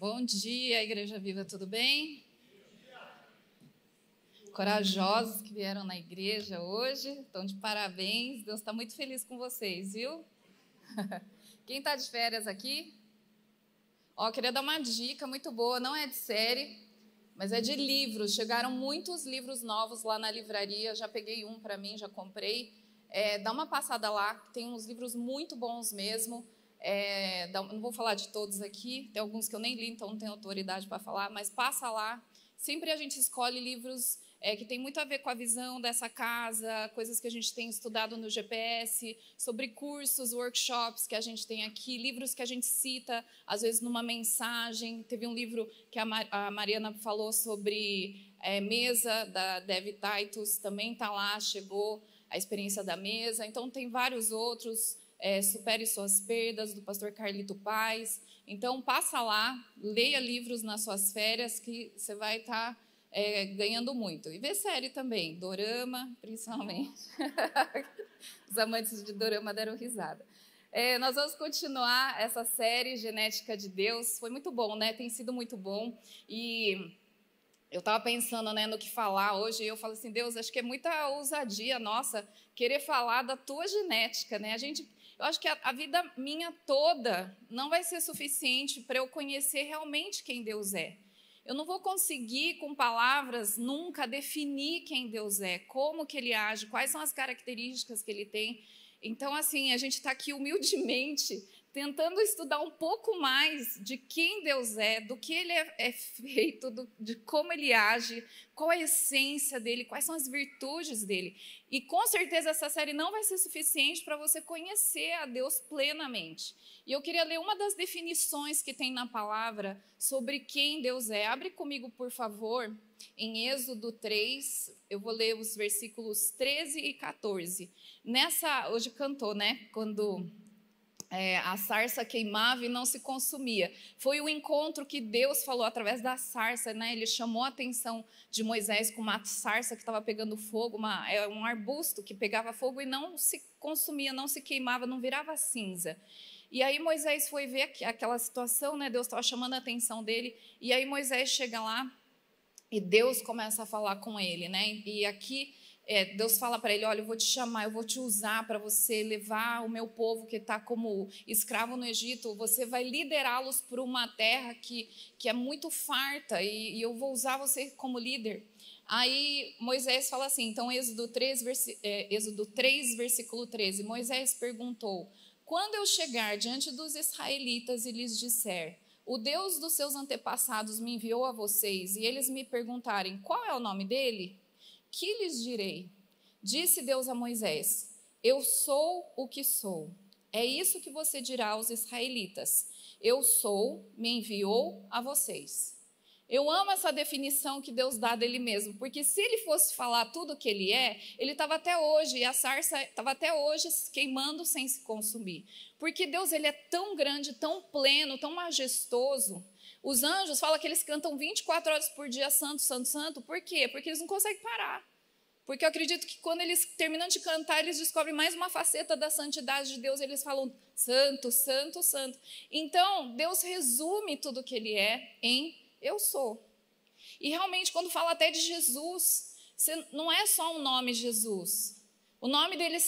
Bom dia, Igreja Viva, tudo bem? Corajosos que vieram na igreja hoje, estão de parabéns. Deus está muito feliz com vocês, viu? Quem está de férias aqui? Queria dar uma dica muito boa, não é de série, mas é de livros. Chegaram muitos livros novos lá na livraria, já peguei um para mim, já comprei. Dá uma passada lá, tem uns livros muito bons mesmo. Não vou falar de todos aqui, tem alguns que eu nem li, então não tenho autoridade para falar, mas passa lá. Sempre a gente escolhe livros que tem muito a ver com a visão dessa casa, coisas que a gente tem estudado no GPS, sobre cursos, workshops que a gente tem aqui, livros que a gente cita, às vezes numa mensagem. Teve um livro que a Mariana falou sobre mesa, da Dev Titus, também está lá, chegou a experiência da mesa. Então, tem vários outros, Supere Suas Perdas, do pastor Carlito Paz. Então, passa lá, leia livros nas suas férias, que você vai estar ganhando muito. E vê série também, dorama, principalmente. Os amantes de dorama deram risada. Nós vamos continuar essa série Genética de Deus. Foi muito bom, né? Tem sido muito bom. E eu estava pensando, né, no que falar hoje, e eu falo assim, Deus, acho que é muita ousadia nossa querer falar da tua genética, né? Eu acho que a vida minha toda não vai ser suficiente para eu conhecer realmente quem Deus é. Eu não vou conseguir, com palavras, nunca definir quem Deus é, como que Ele age, quais são as características que Ele tem. Então, assim, a gente está aqui humildemente tentando estudar um pouco mais de quem Deus é, do que Ele é feito, de como Ele age, qual a essência dEle, quais são as virtudes dEle. E, com certeza, essa série não vai ser suficiente para você conhecer a Deus plenamente. E eu queria ler uma das definições que tem na palavra sobre quem Deus é. Abre comigo, por favor, em Êxodo 3, eu vou ler os versículos 13 e 14. Hoje cantou, né? Quando a sarça queimava e não se consumia. Foi o encontro que Deus falou através da sarça, né? Ele chamou a atenção de Moisés com uma sarça que estava pegando fogo, um arbusto que pegava fogo e não se consumia, não se queimava, não virava cinza. E aí Moisés foi ver aquela situação, né? Deus estava chamando a atenção dele, e aí Moisés chega lá e Deus começa a falar com ele, né? E aqui Deus fala para ele, olha, eu vou te chamar, eu vou te usar para você levar o meu povo que está como escravo no Egito, você vai liderá-los para uma terra que é muito farta, e eu vou usar você como líder. Aí Moisés fala assim, então Êxodo 3, versículo 13, Moisés perguntou, quando eu chegar diante dos israelitas e lhes disser, o Deus dos seus antepassados me enviou a vocês, e eles me perguntarem, qual é o nome dele? Que lhes direi? Disse Deus a Moisés, eu sou o que sou. É isso que você dirá aos israelitas. Eu sou, me enviou a vocês. Eu amo essa definição que Deus dá dele mesmo, porque se ele fosse falar tudo o que ele estava até hoje, e a sarça estava até hoje queimando sem se consumir. Porque Deus, ele é tão grande, tão pleno, tão majestoso. Os anjos falam que eles cantam 24 horas por dia, santo, santo, santo. Por quê? Porque eles não conseguem parar. Porque eu acredito que quando eles terminam de cantar, eles descobrem mais uma faceta da santidade de Deus. Eles falam, santo, santo, santo. Então, Deus resume tudo o que ele é em eu sou. E realmente, quando fala até de Jesus, não é só um nome Jesus. O nome dele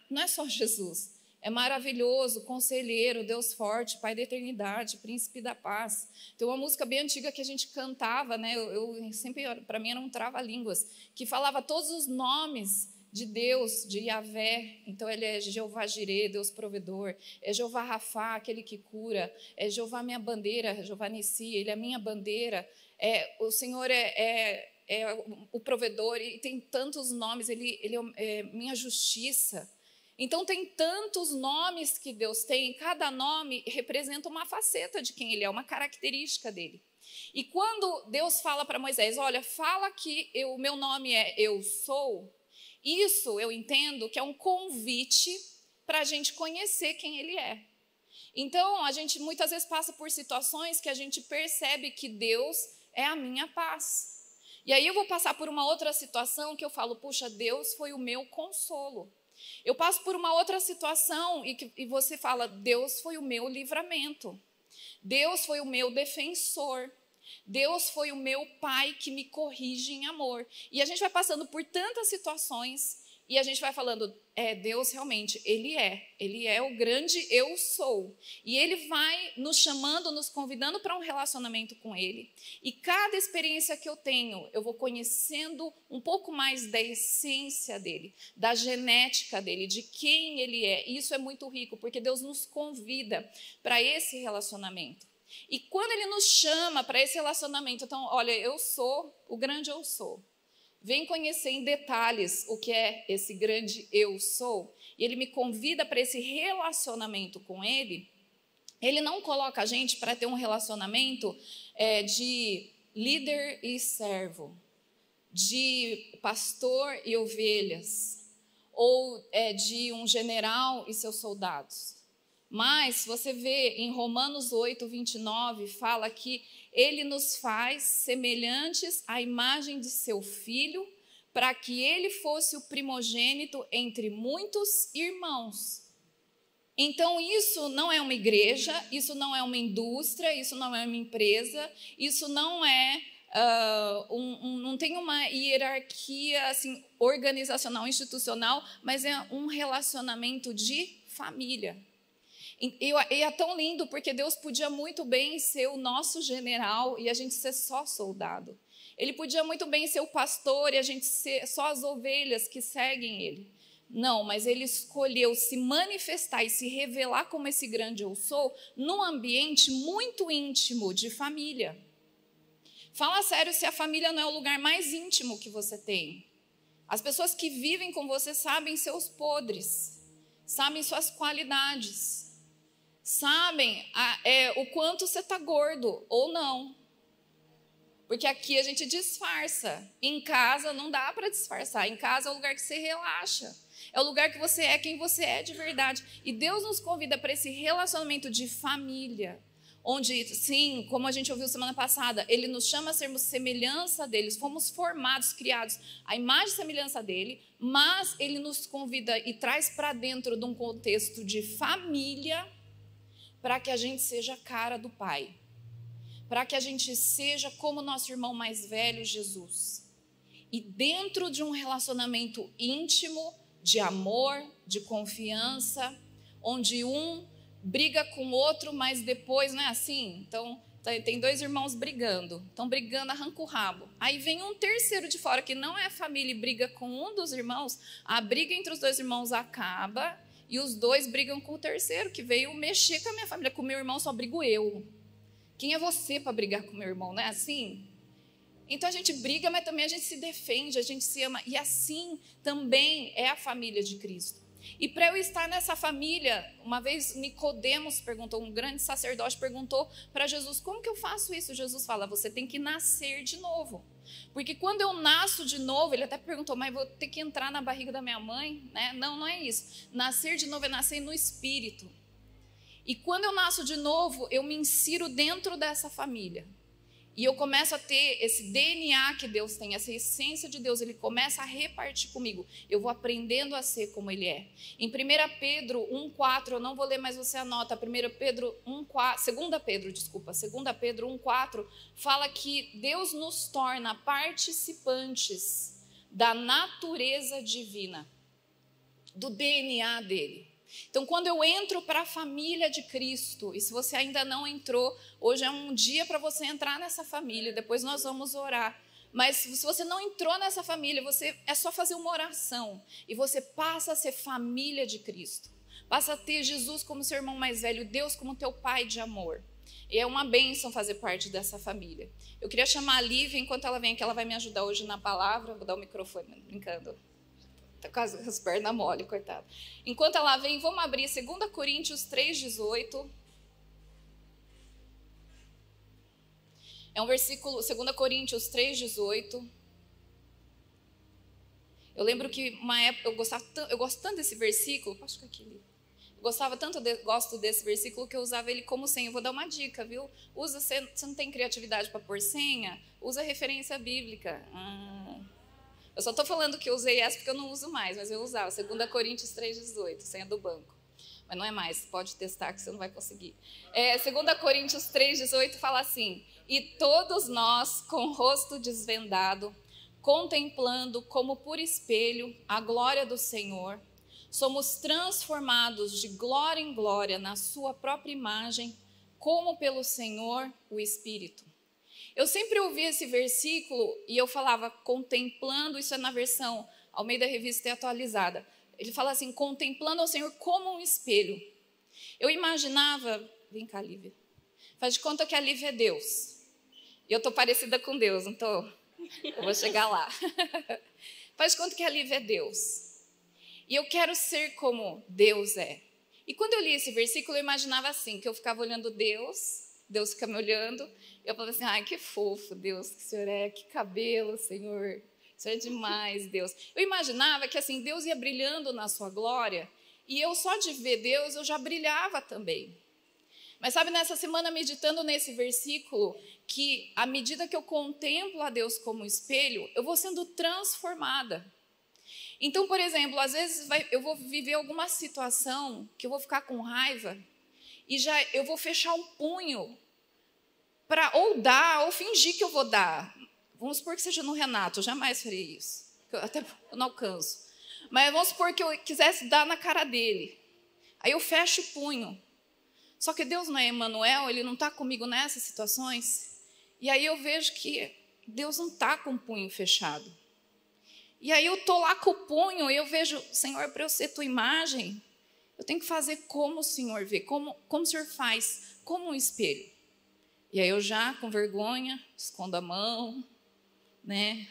não é só Jesus. É maravilhoso, conselheiro, Deus forte, Pai da eternidade, príncipe da paz. Tem uma música bem antiga que a gente cantava, né? Eu sempre, para mim, era um trava-línguas, que falava todos os nomes de Deus, de Yahvé. Então ele é Jeová Jirê, Deus provedor, é Jeová Rafá, aquele que cura, é Jeová minha bandeira, Jeová Nissi, ele é a minha bandeira, o Senhor é o provedor, e tem tantos nomes, ele é minha justiça. Então tem tantos nomes que Deus tem, cada nome representa uma faceta de quem ele é, uma característica dele. E quando Deus fala para Moisés, olha, fala que o meu nome é eu sou, isso eu entendo que é um convite para a gente conhecer quem ele é. Então a gente muitas vezes passa por situações que a gente percebe que Deus é a minha paz. E aí eu vou passar por uma outra situação que eu falo, puxa, Deus foi o meu consolo. Eu passo por uma outra situação e você fala, Deus foi o meu livramento. Deus foi o meu defensor. Deus foi o meu pai que me corrige em amor. E a gente vai passando por tantas situações e a gente vai falando, Deus realmente, Ele é o grande eu sou. E Ele vai nos chamando, nos convidando para um relacionamento com Ele. E cada experiência que eu tenho, eu vou conhecendo um pouco mais da essência dEle, da genética dEle, de quem Ele é. E isso é muito rico, porque Deus nos convida para esse relacionamento. E quando Ele nos chama para esse relacionamento, então, olha, eu sou o grande eu sou. Vem conhecer em detalhes o que é esse grande eu sou. E Ele me convida para esse relacionamento com Ele. Ele não coloca a gente para ter um relacionamento de líder e servo, de pastor e ovelhas, ou de um general e seus soldados. Mas você vê em Romanos 8, 29, fala que Ele nos faz semelhantes à imagem de seu Filho, para que Ele fosse o primogênito entre muitos irmãos. Então isso não é uma igreja, isso não é uma indústria, isso não é uma empresa, isso não é... não tem uma hierarquia assim, organizacional, institucional, mas é um relacionamento de família. E é tão lindo porque Deus podia muito bem ser o nosso general e a gente ser só soldado. Ele podia muito bem ser o pastor e a gente ser só as ovelhas que seguem ele. Não, mas ele escolheu se manifestar e se revelar como esse grande eu sou num ambiente muito íntimo de família. Fala sério se a família não é o lugar mais íntimo que você tem. As pessoas que vivem com você sabem seus podres, sabem suas qualidades. Sabem o quanto você está gordo ou não. Porque aqui a gente disfarça. Em casa não dá para disfarçar. Em casa é o lugar que você relaxa. É o lugar que você é quem você é de verdade. E Deus nos convida para esse relacionamento de família. Onde, sim, como a gente ouviu semana passada, Ele nos chama a sermos semelhança deles. Fomos formados, criados à imagem e semelhança dele. Mas Ele nos convida e traz para dentro de um contexto de família, para que a gente seja a cara do Pai, para que a gente seja como nosso irmão mais velho, Jesus. E dentro de um relacionamento íntimo, de amor, de confiança, onde um briga com o outro, mas depois não é assim. Então, tem dois irmãos brigando, estão brigando, arranca o rabo. Aí vem um terceiro de fora, que não é família, e briga com um dos irmãos, a briga entre os dois irmãos acaba, e os dois brigam com o terceiro, que veio mexer com a minha família. Com o meu irmão só brigo eu. Quem é você para brigar com o meu irmão, não é assim? Então a gente briga, mas também a gente se defende, a gente se ama. E assim também é a família de Cristo. E para eu estar nessa família, uma vez Nicodemos perguntou, um grande sacerdote perguntou para Jesus, como que eu faço isso? Jesus fala, você tem que nascer de novo. Porque quando eu nasço de novo, ele até perguntou, mas vou ter que entrar na barriga da minha mãe? Né? Não, não é isso. Nascer de novo é nascer no Espírito. E quando eu nasço de novo, eu me insiro dentro dessa família. E eu começo a ter esse DNA que Deus tem, essa essência de Deus, Ele começa a repartir comigo. Eu vou aprendendo a ser como Ele é. Em 1 Pedro 1,4, eu não vou ler, mas você anota, 2 Pedro 1,4, fala que Deus nos torna participantes da natureza divina, do DNA dEle. Então, quando eu entro para a família de Cristo, e se você ainda não entrou, hoje é um dia para você entrar nessa família, depois nós vamos orar. Mas se você não entrou nessa família, é só fazer uma oração, e você passa a ser família de Cristo. Passa a ter Jesus como seu irmão mais velho, Deus como teu pai de amor. E é uma bênção fazer parte dessa família. Eu queria chamar a Lívia, enquanto ela vem aqui, ela vai me ajudar hoje na palavra. Vou dar o microfone, brincando. Está com as pernas mole, coitada. Enquanto ela vem, vamos abrir 2 Coríntios 3,18. É um versículo, 2 Coríntios 3,18. Eu lembro que uma época eu gosto tanto desse versículo. Acho que aquele. Gosto desse versículo que eu usava ele como senha. Eu vou dar uma dica, viu? Você não tem criatividade para pôr senha? Usa referência bíblica. Eu só estou falando que eu usei essa porque eu não uso mais, mas eu usava. 2 Coríntios 3,18, senha do banco. Mas não é mais, pode testar que você não vai conseguir. 2 Coríntios 3,18 fala assim: e todos nós, com o rosto desvendado, contemplando como por espelho a glória do Senhor, somos transformados de glória em glória na sua própria imagem, como pelo Senhor, o Espírito. Eu sempre ouvi esse versículo e eu falava contemplando, isso é na versão Almeida Revista e Atualizada. Ele fala assim, contemplando ao Senhor como um espelho. Eu imaginava, vem cá, Lívia, faz de conta que a Lívia é Deus. E eu estou parecida com Deus, não estou? Eu vou chegar lá. Faz de conta que a Lívia é Deus. E eu quero ser como Deus é. E quando eu li esse versículo, eu imaginava assim, que eu ficava olhando Deus fica me olhando, eu falava assim, ai, que fofo, Deus, que o Senhor é, que cabelo, Senhor, o Senhor é demais, Deus. Eu imaginava que assim, Deus ia brilhando na sua glória, e eu só de ver Deus, eu já brilhava também. Mas sabe, nessa semana, meditando nesse versículo, que à medida que eu contemplo a Deus como espelho, eu vou sendo transformada. Então, por exemplo, às vezes eu vou viver alguma situação que eu vou ficar com raiva, e já eu vou fechar um punho para ou dar, ou fingir que eu vou dar. Vamos supor que seja no Renato, eu jamais farei isso, até eu não alcanço. Mas vamos supor que eu quisesse dar na cara dele. Aí eu fecho o punho. Só que Deus não é Emmanuel, Ele não está comigo nessas situações. E aí eu vejo que Deus não está com o punho fechado. E aí eu estou lá com o punho e eu vejo, Senhor, para eu ser tua imagem, eu tenho que fazer como o Senhor vê, como o Senhor faz, como um espelho. E aí eu já, com vergonha, escondo a mão, né?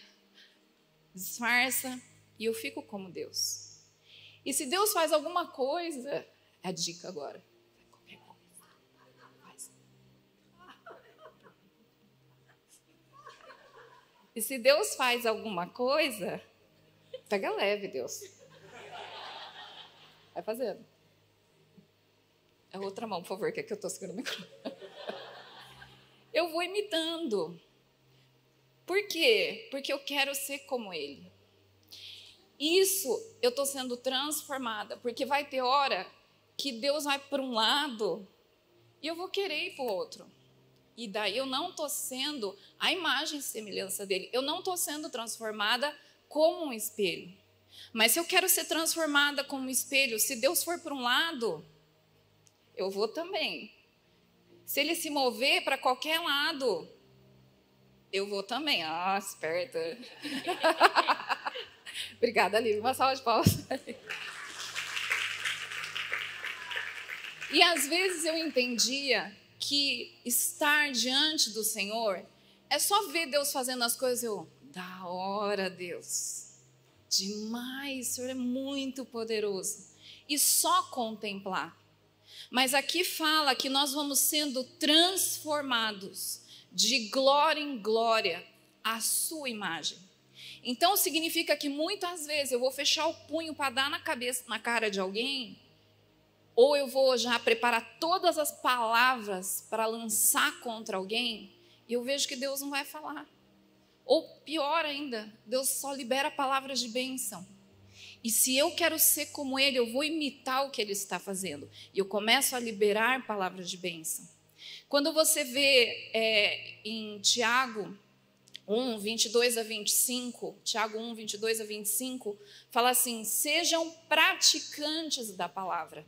Disfarça, e eu fico como Deus. E se Deus faz alguma coisa, é a dica agora. E se Deus faz alguma coisa, pega leve, Deus. Vai fazendo. A outra mão, por favor, que é que eu estou segurando o microfone. Eu vou imitando. Por quê? Porque eu quero ser como Ele. Isso eu estou sendo transformada, porque vai ter hora que Deus vai para um lado e eu vou querer ir para o outro. E daí eu não estou sendo a imagem e semelhança dele. Eu não estou sendo transformada como um espelho. Mas se eu quero ser transformada como um espelho, se Deus for para um lado, eu vou também. Se Ele se mover para qualquer lado, eu vou também. Ah, esperta. Obrigada, Lívia. Uma salva de palmas. E às vezes eu entendia que estar diante do Senhor é só ver Deus fazendo as coisas. Eu, da hora, Deus. Demais, o Senhor é muito poderoso. E só contemplar. Mas aqui fala que nós vamos sendo transformados de glória em glória à sua imagem. Então significa que muitas vezes eu vou fechar o punho para dar na cara de alguém, ou eu vou já preparar todas as palavras para lançar contra alguém, e eu vejo que Deus não vai falar. Ou pior ainda, Deus só libera palavras de bênção. E se eu quero ser como Ele, eu vou imitar o que Ele está fazendo. E eu começo a liberar palavras de bênção. Quando você vê em Tiago 1, 22 a 25, Tiago 1, 22 a 25, fala assim, sejam praticantes da palavra,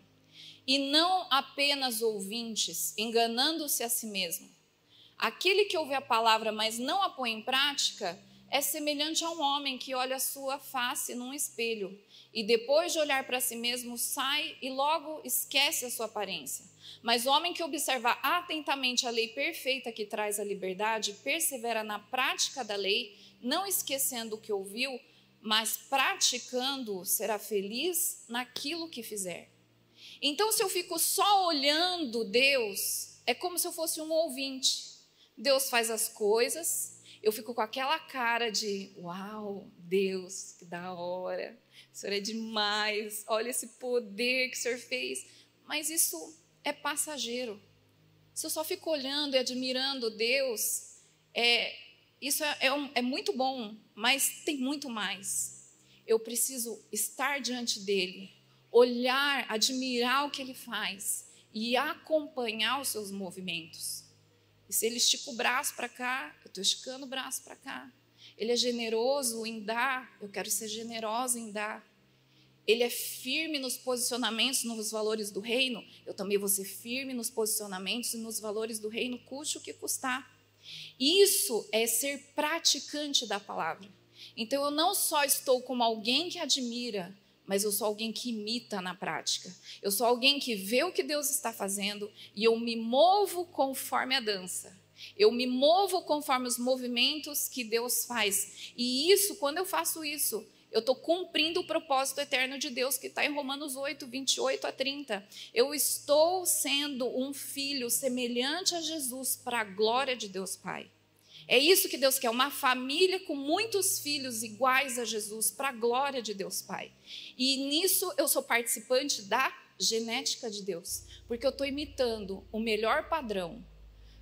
e não apenas ouvintes, enganando-se a si mesmo. Aquele que ouve a palavra, mas não a põe em prática, é semelhante a um homem que olha a sua face num espelho e depois de olhar para si mesmo sai e logo esquece a sua aparência. Mas o homem que observa atentamente a lei perfeita que traz a liberdade, persevera na prática da lei, não esquecendo o que ouviu, mas praticando, será feliz naquilo que fizer. Então, se eu fico só olhando Deus, é como se eu fosse um ouvinte. Deus faz as coisas, eu fico com aquela cara de, uau, Deus, que da hora, o Senhor é demais, olha esse poder que o Senhor fez. Mas isso é passageiro. Se eu só fico olhando e admirando Deus, isso é muito bom, mas tem muito mais. Eu preciso estar diante dEle, olhar, admirar o que ele faz e acompanhar os seus movimentos. E se ele estica o braço para cá, eu estou esticando o braço para cá. Ele é generoso em dar, eu quero ser generosa em dar. Ele é firme nos posicionamentos, nos valores do reino, eu também vou ser firme nos posicionamentos e nos valores do reino, custe o que custar. Isso é ser praticante da palavra. Então eu não só estou como alguém que admira, mas eu sou alguém que imita na prática. Eu sou alguém que vê o que Deus está fazendo e eu me movo conforme a dança. Eu me movo conforme os movimentos que Deus faz. E isso, quando eu faço isso, eu estou cumprindo o propósito eterno de Deus que está em Romanos 8, 28 a 30. Eu estou sendo um filho semelhante a Jesus para a glória de Deus Pai. É isso que Deus quer, uma família com muitos filhos iguais a Jesus para a glória de Deus Pai. E nisso eu sou participante da genética de Deus, porque eu estou imitando o melhor padrão,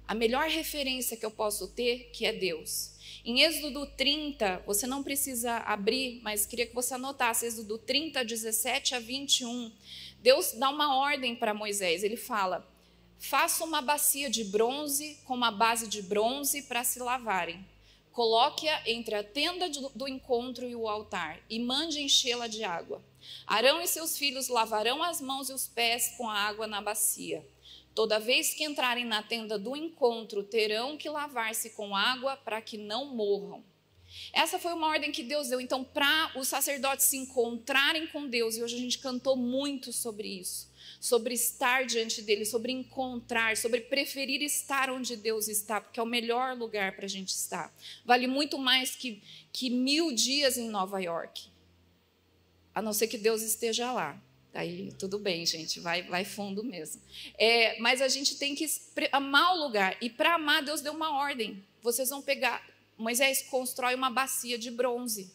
a melhor referência que eu posso ter, que é Deus. Em Êxodo 30, você não precisa abrir, mas queria que você anotasse, Êxodo 30, 17 a 21. Deus dá uma ordem para Moisés, ele fala: faça uma bacia de bronze com uma base de bronze para se lavarem. Coloque-a entre a tenda do encontro e o altar e mande enchê-la de água. Arão e seus filhos lavarão as mãos e os pés com a água na bacia. Toda vez que entrarem na tenda do encontro, terão que lavar-se com água para que não morram. Essa foi uma ordem que Deus deu, então, para os sacerdotes se encontrarem com Deus, e hoje a gente cantou muito sobre isso, sobre estar diante dele, sobre encontrar, sobre preferir estar onde Deus está, porque é o melhor lugar para a gente estar. Vale muito mais que 1000 dias em Nova York, a não ser que Deus esteja lá. Aí tudo bem, gente, vai fundo mesmo. Mas a gente tem que amar o lugar. E para amar, Deus deu uma ordem. Vocês vão pegar, Moisés constrói uma bacia de bronze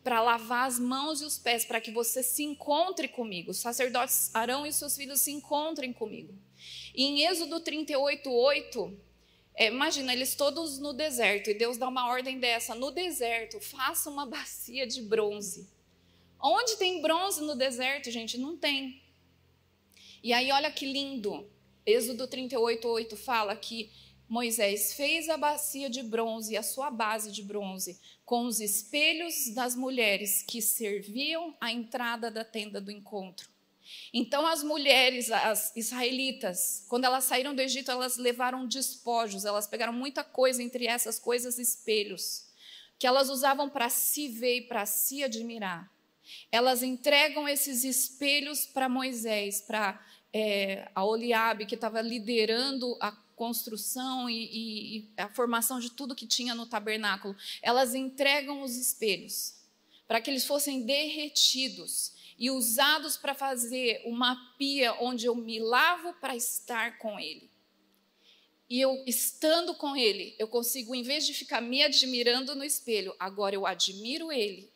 para lavar as mãos e os pés, para que você se encontre comigo. Os sacerdotes Arão e seus filhos se encontrem comigo. E em Êxodo 38, 8, imagina, eles todos no deserto, e Deus dá uma ordem dessa: no deserto, faça uma bacia de bronze. Onde tem bronze no deserto, gente? Não tem. E aí, olha que lindo. Êxodo 38, 8 fala que Moisés fez a bacia de bronze, a sua base de bronze, com os espelhos das mulheres que serviam à entrada da tenda do encontro. Então, as mulheres, as israelitas, quando elas saíram do Egito, elas levaram despojos, elas pegaram muita coisa, entre essas coisas, espelhos, que elas usavam para se ver e para se admirar. Elas entregam esses espelhos para Moisés, para a Oliabe, que estava liderando a construção e a formação de tudo que tinha no tabernáculo. Elas entregam os espelhos para que eles fossem derretidos e usados para fazer uma pia onde eu me lavo para estar com ele. E eu, estando com ele, eu consigo, em vez de ficar me admirando no espelho, agora eu admiro ele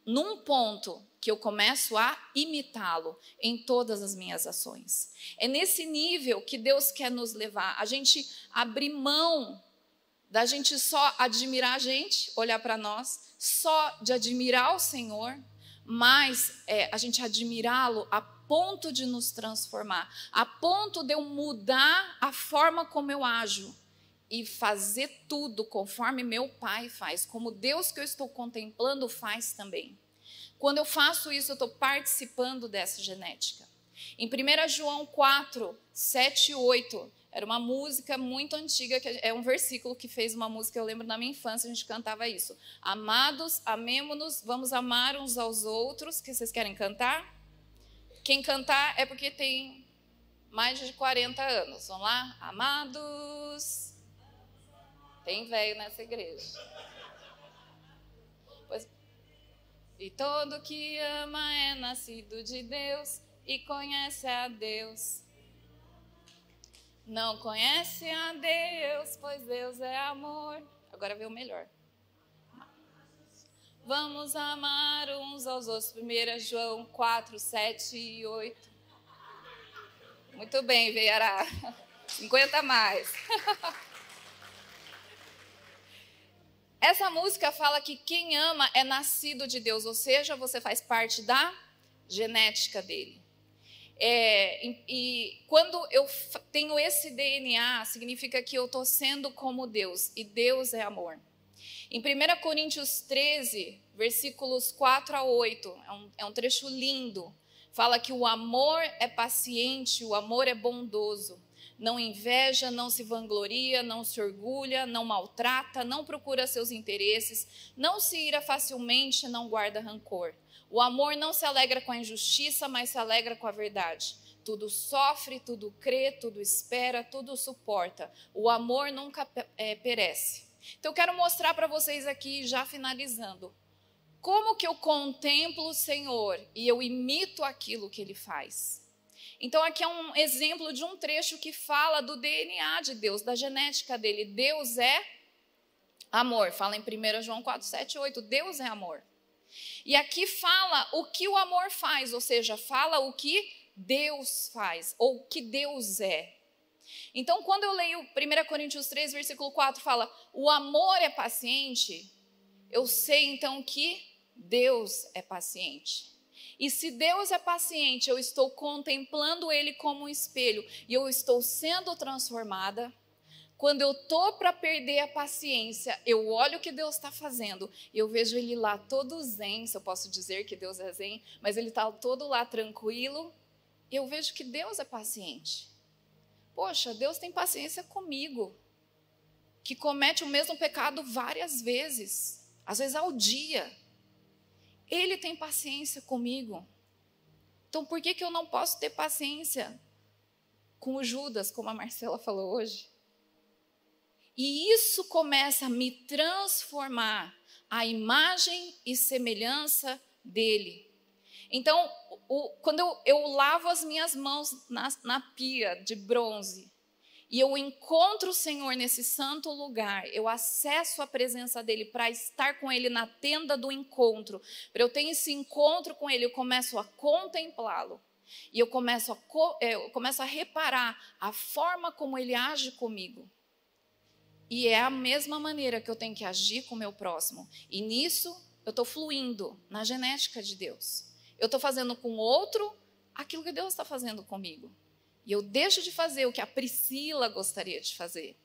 num ponto que eu começo a imitá-lo em todas as minhas ações. É nesse nível que Deus quer nos levar, a gente abrir mão da gente só admirar a gente, olhar para nós, só de admirar o Senhor, mas a gente admirá-lo a ponto de nos transformar, a ponto de eu mudar a forma como eu ajo e fazer tudo conforme meu Pai faz, como Deus que eu estou contemplando faz também. Quando eu faço isso, eu estou participando dessa genética. Em 1 João 4, 7 e 8, era uma música muito antiga, que é um versículo que fez uma música, eu lembro na minha infância, a gente cantava isso. Amados, amemo-nos, vamos amar uns aos outros, que vocês querem cantar? Quem cantar é porque tem mais de 40 anos. Vamos lá? Amados. Tem velho nessa igreja. Pois, e todo que ama é nascido de Deus e conhece a Deus. Não conhece a Deus, pois Deus é amor. Agora vem o melhor. Vamos amar uns aos outros. 1 João 4, 7 e 8. Muito bem, Veiará. 50 a mais. Essa música fala que quem ama é nascido de Deus, ou seja, você faz parte da genética dele. E quando eu tenho esse DNA, significa que eu estou sendo como Deus, e Deus é amor. Em 1 Coríntios 13, versículos 4 a 8, é um trecho lindo, fala que o amor é paciente, o amor é bondoso, não inveja, não se vangloria, não se orgulha, não maltrata, não procura seus interesses, não se ira facilmente, não guarda rancor. O amor não se alegra com a injustiça, mas se alegra com a verdade. Tudo sofre, tudo crê, tudo espera, tudo suporta. O amor nunca perece. Então eu quero mostrar para vocês aqui, já finalizando, como que eu contemplo o Senhor e eu imito aquilo que Ele faz. Então aqui é um exemplo de um trecho que fala do DNA de Deus, da genética dele. Deus é amor. Fala em 1 João 4, 7, 8. Deus é amor. E aqui fala o que o amor faz, ou seja, fala o que Deus faz, ou o que Deus é. Então, quando eu leio 1 Coríntios 3, versículo 4, fala, o amor é paciente, eu sei então que Deus é paciente. E se Deus é paciente, eu estou contemplando Ele como um espelho, e eu estou sendo transformada. Quando eu estou para perder a paciência, eu olho o que Deus está fazendo e eu vejo Ele lá todo zen, se eu posso dizer que Deus é zen, mas Ele está todo lá tranquilo, e eu vejo que Deus é paciente. Poxa, Deus tem paciência comigo, que comete o mesmo pecado várias vezes, às vezes ao dia. Ele tem paciência comigo. Então por que eu não posso ter paciência com o Judas, como a Marcela falou hoje? E isso começa a me transformar à imagem e semelhança dele. Então, quando eu lavo as minhas mãos na pia de bronze e eu encontro o Senhor nesse santo lugar, eu acesso a presença dele para estar com ele na tenda do encontro, para eu ter esse encontro com ele, eu começo a contemplá-lo. E eu começo a reparar a forma como ele age comigo. E é a mesma maneira que eu tenho que agir com o meu próximo. E nisso eu estou fluindo na genética de Deus. Eu estou fazendo com o outro aquilo que Deus está fazendo comigo. E eu deixo de fazer o que a Priscila gostaria de fazer.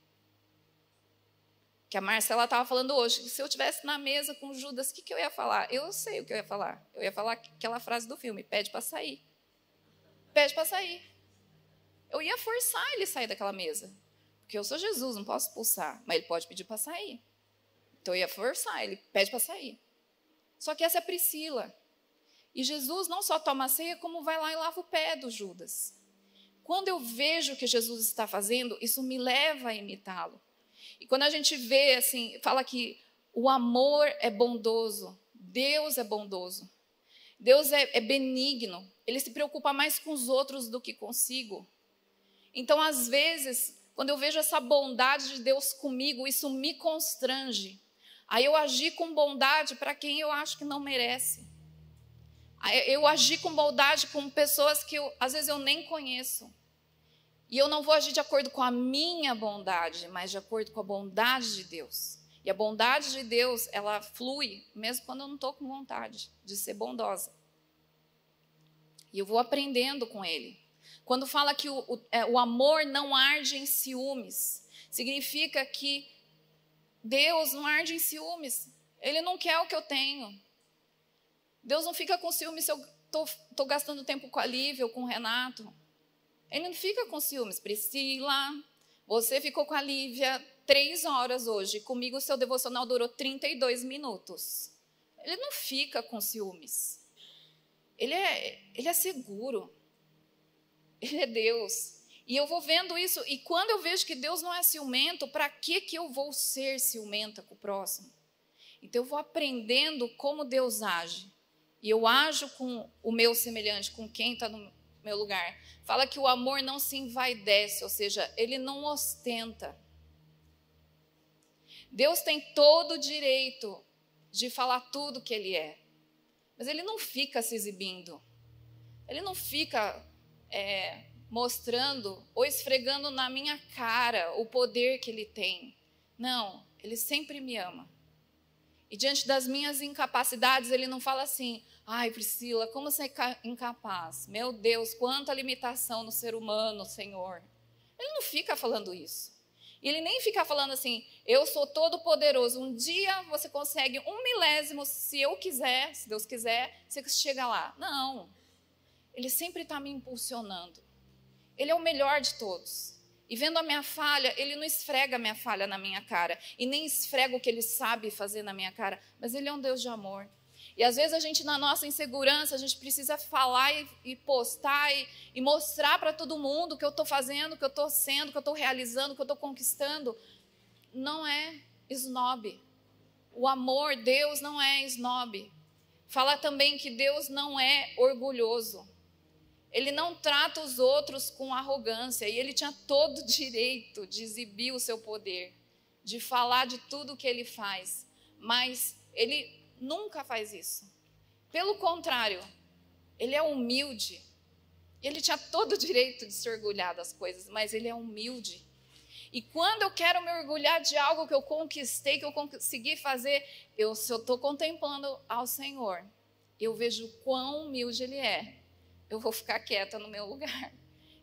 Que a Marcela estava falando hoje, que se eu estivesse na mesa com o Judas, o que eu ia falar? Eu sei o que eu ia falar. Eu ia falar aquela frase do filme, pede para sair. Pede para sair. Eu ia forçar ele a sair daquela mesa. Porque eu sou Jesus, não posso expulsar, mas ele pode pedir para sair. Então eu ia forçar, ele pede para sair. Só que essa é a Priscila. E Jesus não só toma a ceia, como vai lá e lava o pé do Judas. Quando eu vejo o que Jesus está fazendo, isso me leva a imitá-lo. E quando a gente vê, assim, fala que o amor é bondoso, Deus é bondoso, Deus é benigno, Ele se preocupa mais com os outros do que consigo. Então, às vezes, quando eu vejo essa bondade de Deus comigo, isso me constrange. Aí eu agi com bondade para quem eu acho que não merece. Eu agi com bondade com pessoas que às vezes eu nem conheço. E eu não vou agir de acordo com a minha bondade, mas de acordo com a bondade de Deus. E a bondade de Deus, ela flui, mesmo quando eu não estou com vontade de ser bondosa. E eu vou aprendendo com Ele. Quando fala que o amor não arde em ciúmes, significa que Deus não arde em ciúmes. Ele não quer o que eu tenho. Deus não fica com ciúmes se eu estou gastando tempo com a Lívia ou com o Renato. Ele não fica com ciúmes. Priscila, você ficou com a Lívia 3 horas hoje. Comigo o seu devocional durou 32 minutos. Ele não fica com ciúmes. Ele é seguro. Ele é Deus. E eu vou vendo isso. E quando eu vejo que Deus não é ciumento, para que eu vou ser ciumenta com o próximo? Então eu vou aprendendo como Deus age. E eu ajo com o meu semelhante, com quem está no meu lugar. Fala que o amor não se envaidece, ou seja, ele não ostenta. Deus tem todo o direito de falar tudo que ele é. Mas ele não fica se exibindo. Ele não fica mostrando ou esfregando na minha cara o poder que ele tem. Não, ele sempre me ama. E diante das minhas incapacidades, ele não fala assim: ai, Priscila, como você é incapaz? Meu Deus, quanta limitação no ser humano, Senhor. Ele não fica falando isso. E ele nem fica falando assim: eu sou todo poderoso. Um dia você consegue 1/1000, se eu quiser, se Deus quiser, você chega lá. Não. Ele sempre está me impulsionando. Ele é o melhor de todos. E vendo a minha falha, ele não esfrega a minha falha na minha cara. E nem esfrega o que ele sabe fazer na minha cara. Mas ele é um Deus de amor. E às vezes a gente, na nossa insegurança, a gente precisa falar e postar e mostrar para todo mundo o que eu estou fazendo, o que eu estou sendo, o que eu estou realizando, o que eu estou conquistando. Não é snob. O amor, Deus não é snob. Fala também que Deus não é orgulhoso. Ele não trata os outros com arrogância. E ele tinha todo o direito de exibir o seu poder, de falar de tudo o que ele faz. Mas ele nunca faz isso. Pelo contrário, ele é humilde. Ele tinha todo o direito de se orgulhar das coisas, mas ele é humilde. E quando eu quero me orgulhar de algo que eu conquistei, que eu consegui fazer, se eu estou contemplando ao Senhor, eu vejo quão humilde ele é. Eu vou ficar quieta no meu lugar.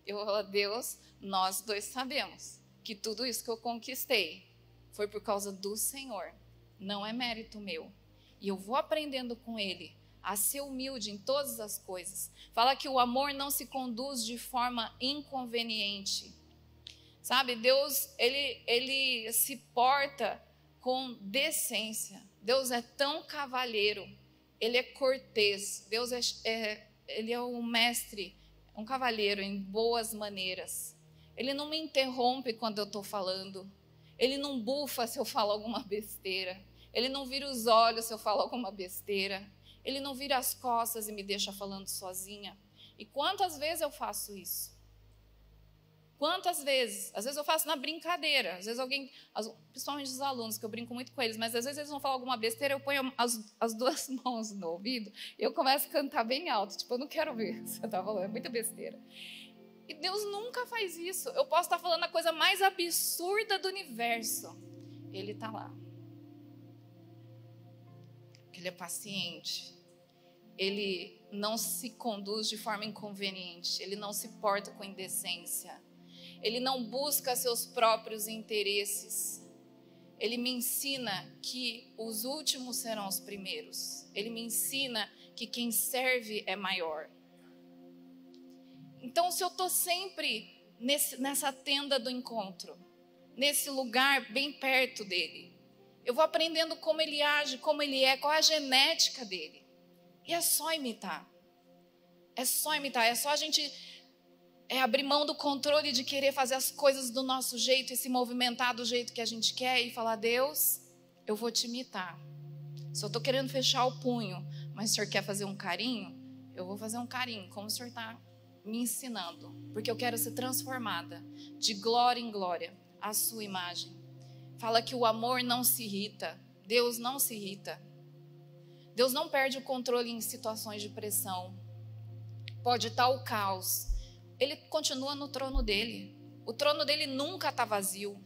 Eu vou falar: Deus, nós dois sabemos que tudo isso que eu conquistei foi por causa do Senhor. Não é mérito meu. E eu vou aprendendo com ele a ser humilde em todas as coisas. Fala que o amor não se conduz de forma inconveniente. Sabe, Deus, ele se porta com decência. Deus é tão cavalheiro. Ele é cortês. Deus ele é um mestre, um cavalheiro em boas maneiras. Ele não me interrompe quando eu estou falando. Ele não bufa se eu falo alguma besteira. Ele não vira os olhos se eu falo alguma besteira. Ele não vira as costas e me deixa falando sozinha. E quantas vezes eu faço isso? Quantas vezes? Às vezes eu faço na brincadeira. Às vezes alguém, principalmente os alunos, que eu brinco muito com eles, mas às vezes eles vão falar alguma besteira, eu ponho as duas mãos no ouvido e eu começo a cantar bem alto. Tipo, eu não quero ver o que você está falando, é muita besteira. E Deus nunca faz isso. Eu posso estar falando a coisa mais absurda do universo. Ele está lá. Ele é paciente. Ele não se conduz de forma inconveniente. Ele não se porta com indecência. Ele não busca seus próprios interesses. Ele me ensina que os últimos serão os primeiros. Ele me ensina que quem serve é maior. Então, se eu estou sempre nessa tenda do encontro, nesse lugar bem perto dele, eu vou aprendendo como ele age, como ele é, qual é a genética dele. E é só imitar. É só imitar, é só a gente abrir mão do controle de querer fazer as coisas do nosso jeito e se movimentar do jeito que a gente quer e falar: Deus, eu vou te imitar. Se eu estou querendo fechar o punho, mas o Senhor quer fazer um carinho, eu vou fazer um carinho, como o Senhor está me ensinando. Porque eu quero ser transformada de glória em glória à sua imagem. Fala que o amor não se irrita. Deus não se irrita. Deus não perde o controle em situações de pressão. Pode estar o caos. Ele continua no trono dele. O trono dele nunca está vazio.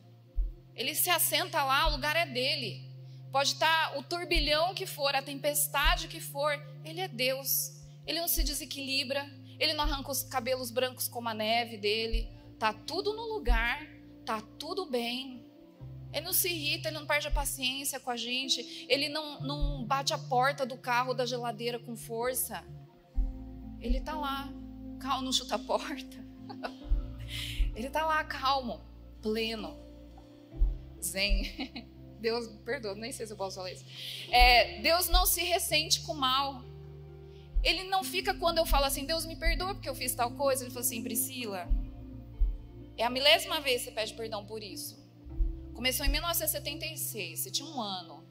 Ele se assenta lá, o lugar é dele. Pode estar o turbilhão que for, a tempestade que for, ele é Deus. Ele não se desequilibra, ele não arranca os cabelos brancos como a neve dele. Está tudo no lugar, está tudo bem. Ele não se irrita, ele não perde a paciência com a gente. Ele não bate a porta do carro, da geladeira com força. Ele está lá, calmo, não chuta a porta. Ele está lá, calmo, pleno, zen. Deus, perdoa, nem sei se eu posso falar isso. Deus não se ressente com o mal. Ele não fica quando eu falo assim: Deus me perdoa porque eu fiz tal coisa. Ele fala assim: Priscila, é a 1000ª vez que você pede perdão por isso. Começou em 1976, você tinha 1 ano.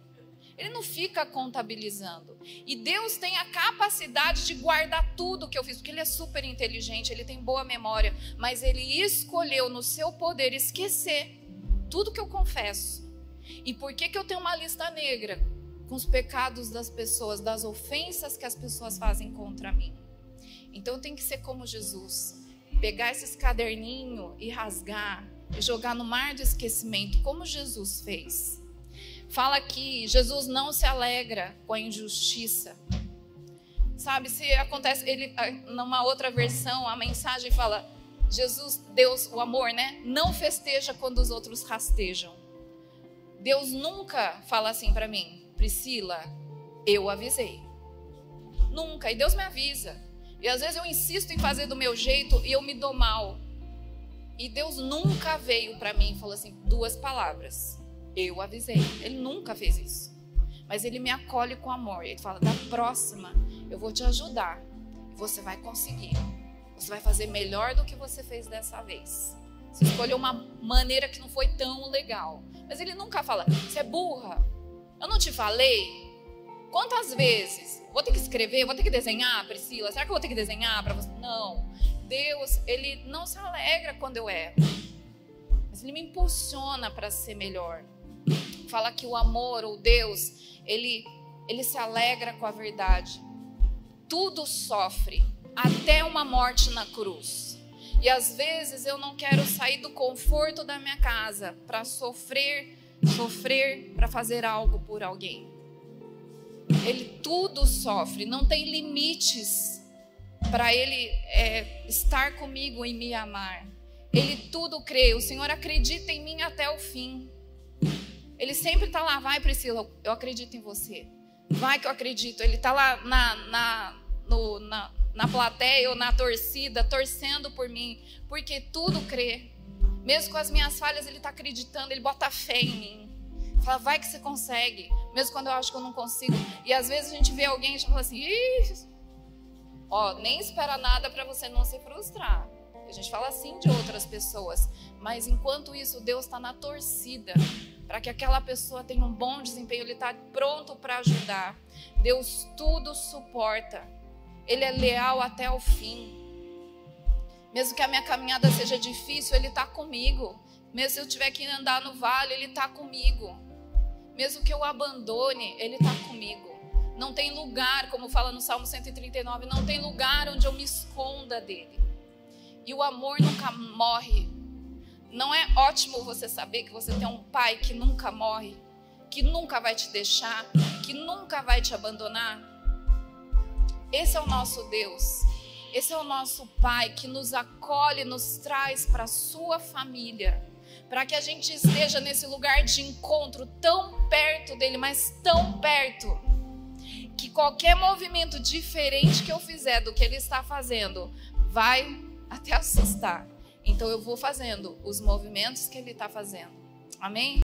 Ele não fica contabilizando. E Deus tem a capacidade de guardar tudo que eu fiz, porque Ele é super inteligente, Ele tem boa memória, mas Ele escolheu no seu poder esquecer tudo que eu confesso. E por que eu tenho uma lista negra com os pecados das pessoas, das ofensas que as pessoas fazem contra mim? Então eu tenho que ser como Jesus, pegar esses caderninhos e rasgar, e jogar no mar do esquecimento, como Jesus fez. fala que Jesus não se alegra com a injustiça. Sabe, se acontece, numa outra versão, a mensagem fala, Jesus, Deus, o amor, né? Não festeja quando os outros rastejam. Deus nunca fala assim para mim, Priscila, eu avisei. Nunca, e Deus me avisa. E às vezes eu insisto em fazer do meu jeito e eu me dou mal. E Deus nunca veio para mim e falou assim, 2 palavras, eu avisei. Ele nunca fez isso. Mas Ele me acolhe com amor. Ele fala, da próxima eu vou te ajudar. Você vai conseguir. Você vai fazer melhor do que você fez dessa vez. Você escolheu uma maneira que não foi tão legal. Mas Ele nunca fala, você é burra. Eu não te falei? Quantas vezes? Vou ter que escrever? Vou ter que desenhar, Priscila? Será que eu vou ter que desenhar para você? Não. Deus, Ele não se alegra quando eu erro. Mas Ele me impulsiona para ser melhor. Fala que o amor, ou Deus, Ele se alegra com a verdade. Tudo sofre, até uma morte na cruz. E às vezes eu não quero sair do conforto da minha casa para sofrer para fazer algo por alguém. Ele tudo sofre, não tem limites para Ele estar comigo e me amar. Ele tudo crê, o Senhor acredita em mim até o fim. Ele sempre está lá, vai Priscila, eu acredito em você. Vai que eu acredito. Ele está lá na plateia ou na torcida, torcendo por mim, porque tudo crê. Mesmo com as minhas falhas, Ele está acreditando, Ele bota fé em mim. Fala, vai que você consegue, mesmo quando eu acho que eu não consigo. E às vezes a gente vê alguém e fala assim, nem espera nada para você não se frustrar. A gente fala assim de outras pessoas, mas enquanto isso, Deus está na torcida para que aquela pessoa tenha um bom desempenho. Ele está pronto para ajudar. Deus tudo suporta. Ele é leal até o fim. Mesmo que a minha caminhada seja difícil, Ele está comigo. Mesmo se eu tiver que andar no vale, Ele está comigo. Mesmo que eu abandone, Ele está comigo. Não tem lugar, como fala no Salmo 139, não tem lugar onde eu me esconda dEle. E o amor nunca morre. Não é ótimo você saber que você tem um Pai que nunca morre, que nunca vai te deixar, que nunca vai te abandonar? Esse é o nosso Deus. Esse é o nosso Pai que nos acolhe, nos traz para a sua família, para que a gente esteja nesse lugar de encontro tão perto dEle, mas tão perto, que qualquer movimento diferente que eu fizer do que Ele está fazendo vai até assustar. Então eu vou fazendo os movimentos que Ele está fazendo. Amém?